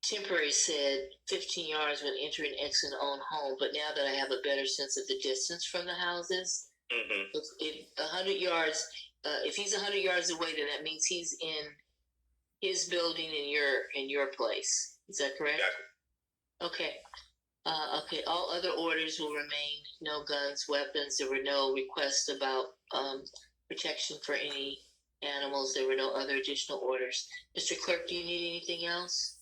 temporary said 15 yards when entering and exiting own home, but now that I have a better sense of the distance from the houses, if 100 yards, if he's 100 yards away, then that means he's in his building in your place. Is that correct? Yeah. Okay. Okay. All other orders will remain. No guns, weapons. There were no requests about protection for any animals. There were no other additional orders. Mr. Clerk, do you need anything else?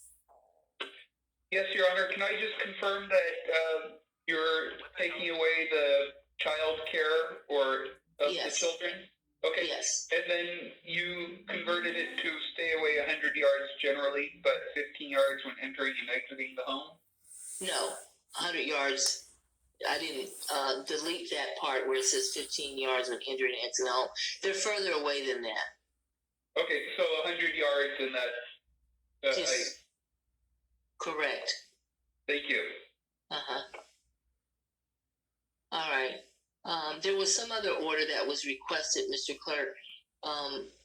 Yes, Your Honor. Can I just confirm that you're taking away the child care or of the children? Okay. Yes. And then you converted it to stay away 100 yards generally, but 15 yards when entering and exiting the home? No, 100 yards. I didn't delete that part where it says 15 yards when entering and exiting the home. They're further away than that. Okay, so 100 yards and that's... Correct. Thank you. All right. There was some other order that was requested, Mr. Clerk.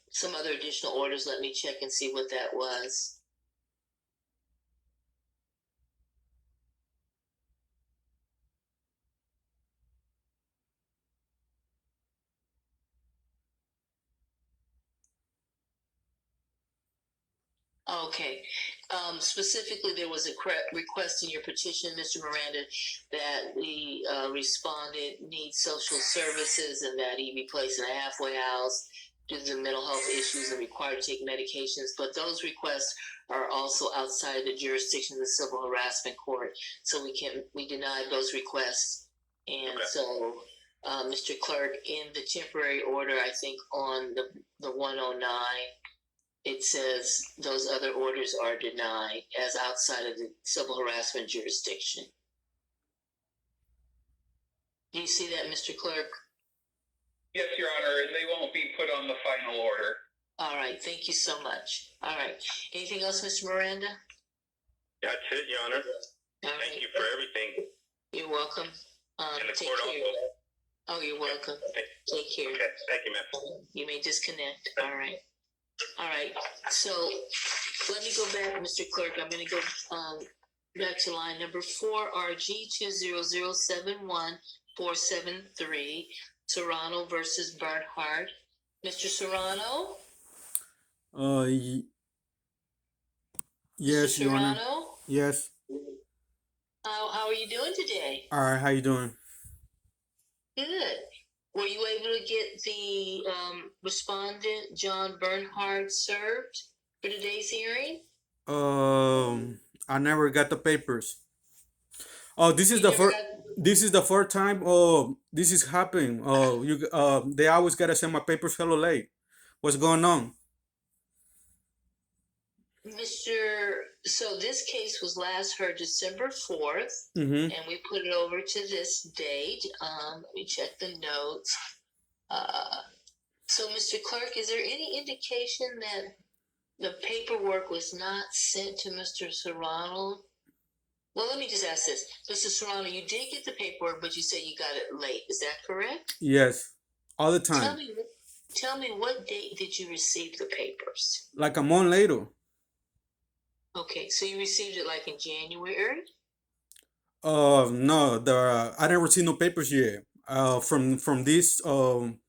Some other additional orders. Let me check and see what that was. Okay. Specifically, there was a request in your petition, Mr. Miranda, that the respondent needs social services and that he be placed in a halfway house due to mental health issues and required to take medications. But those requests are also outside the jurisdiction of the Civil Harassment Court, so we denied those requests. And so, Mr. Clerk, in the temporary order, I think on the 109. It says those other orders are denied as outside of the civil harassment jurisdiction. Do you see that, Mr. Clerk? Yes, Your Honor, and they won't be put on the final order. All right, thank you so much. All right, anything else, Mr. Miranda? That's it, Your Honor. Thank you for everything. You're welcome. And the take court care. also. Oh, you're welcome. Take care. Okay, thank you, ma'am. You may disconnect. All right. All right, so let me go back, Mr. Clerk. I'm going to go back to line number 4, RG200711473, Serrano versus Bernhardt. Mr. Serrano? Yes, Mr. Your Honor. Serrano? Yes. How are you doing today? All right, how you doing? Good. Were you able to get the respondent, John Bernhardt, served for today's hearing? I never got the papers. Oh, this is the first. This is the first time. Oh, this is happening. Oh, they always gotta send my papers hella late. What's going on? So this case was last heard December 4th, Mm-hmm. and we put it over to this date. Let me check the notes. So, Mr. Clerk, is there any indication that the paperwork was not sent to Mr. Serrano? Well, let me just ask this. Mr. Serrano, you did get the paperwork, but you said you got it late. Is that correct? Yes, all the time. Tell me what date did you receive the papers? Like a month later. Okay, so you received it like in January? No, I didn't receive no papers yet. From this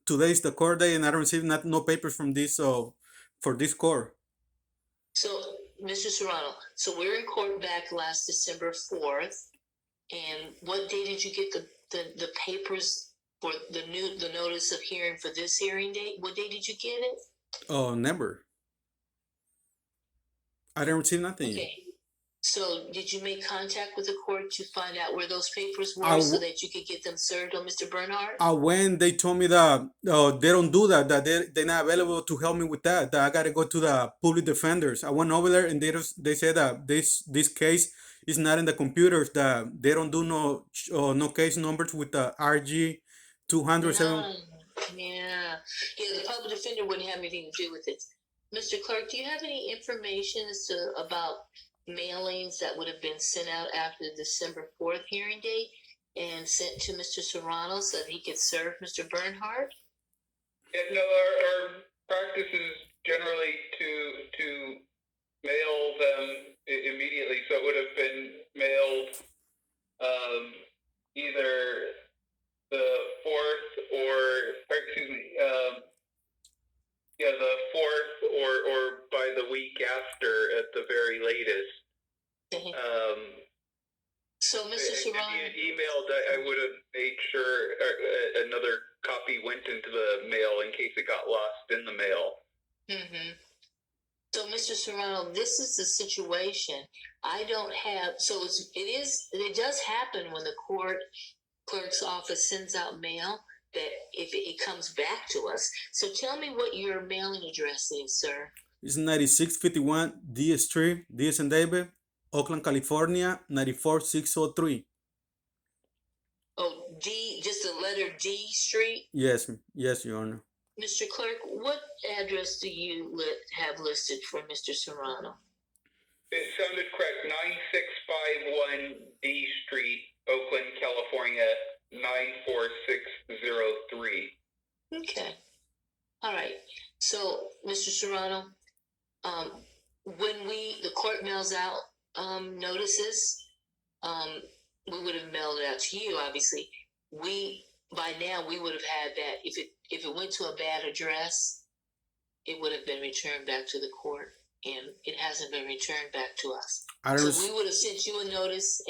today's the court day, and I don't receive no papers from this for this court. So, Mr. Serrano, so we're in court back last December 4th, and what day did you get the papers for the notice of hearing for this hearing date? What day did you get it? Never. I didn't receive nothing. Okay. So did you make contact with the court to find out where those papers were so that you could get them served on Mr. Bernhardt? When they told me that they don't do that, they're not available to help me with that I got to go to the public defenders. I went over there and they said that this case is not in the computers, that they don't do no case numbers with the RG 207. Yeah, the public defender wouldn't have anything to do with it. Mr. Clerk, do you have any information about mailings that would have been sent out after the December 4th hearing date and sent to Mr. Serrano so that he could serve Mr. Bernhardt? Yeah, no, our practice is generally to mail them immediately Okay. Um, So, Mr. if you Serrano, had emailed, I would have made sure another copy went into the mail in case it got lost in the mail. mm-hmm. So, Mr. Serrano, this is the situation. I don't have, so it does happen when the court clerk's office sends out mail that if it comes back to us. So tell me what your mailing address is, sir. It's 9651 D Street, D as in David, Oakland, California, 94603. Oh, D, just the letter D Street. Yes, yes, Your Honor. Mr. Clerk, what address do you have listed for Mr. Serrano? It sounded correct. 9651 D Street, Oakland, California, 94603. Okay. All right. So, Mr. Serrano, when the court mails out notices, we would have mailed it out to you. Obviously, by now we would have had that. If it went to a bad address, it would have been returned back to the court, and it hasn't been returned back to us. So we would have sent you a notice,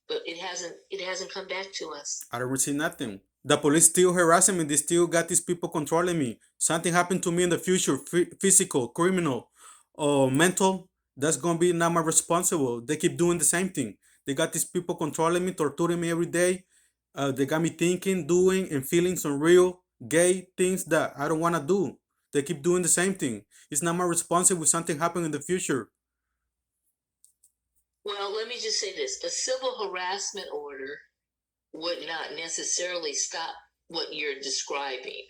but it hasn't come back to us. I don't receive nothing. The police still harassing me. They still got these people controlling me. Something happened to me in the future, physical, criminal, or mental. That's gonna be not my responsible. They keep doing the same thing. They got these people controlling me, torturing me every day. They got me thinking, doing, and feeling some real gay things that I don't wanna do. They keep doing the same thing. It's not my responsibility if something happens in the future. Well, let me just say this: a civil harassment order would not necessarily stop what you're describing.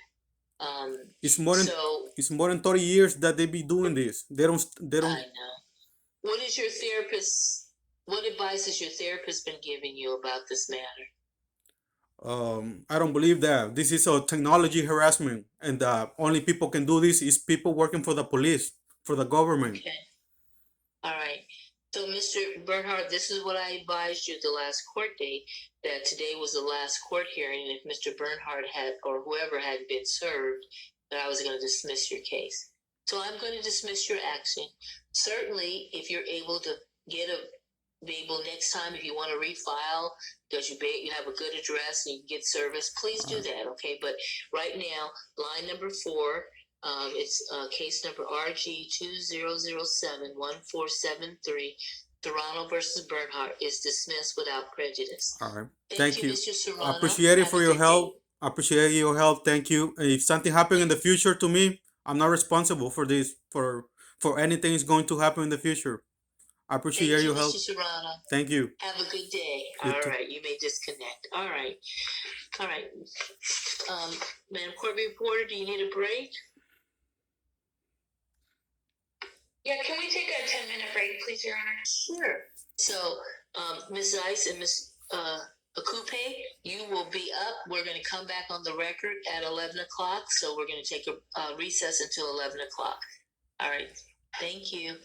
It's more than 30 years that they be doing this. They don't. I know. What advice has your therapist been giving you about this matter? I don't believe that this is a technology harassment, and only people can do this is people working for the police, for the government. Okay. All right. So, Mr. Bernhardt, this is what I advised you at the last court date, that today was the last court hearing, and if Mr. Bernhardt had, or whoever had been served, that I was going to dismiss your case. So I'm going to dismiss your action. Certainly, if you're able to be able next time, if you want to refile, because you have a good address and you can get service, please do that, okay? But right now, line number 4, it's case number RG20071473, Toronto versus Bernhardt, is dismissed without prejudice. All right. Thank you, Mr. Serrano. I appreciate it Have for a your good help. day. I appreciate your help. Thank you. If something happens in the future to me, I'm not responsible for this. For anything is going to happen in the future. I appreciate Thank you, your help. Mr. Serrano. Thank you. Have a good day. You All too. right, you may disconnect. All right. Madam Court Reporter, do you need a break? Yeah, can we take a 10-minute break, please, Your Honor? Sure. So, Ms. Ice and Ms. Akupe, you will be up. We're going to come back on the record at 11 o'clock. So we're going to take a recess until 11 o'clock. All right. Thank you.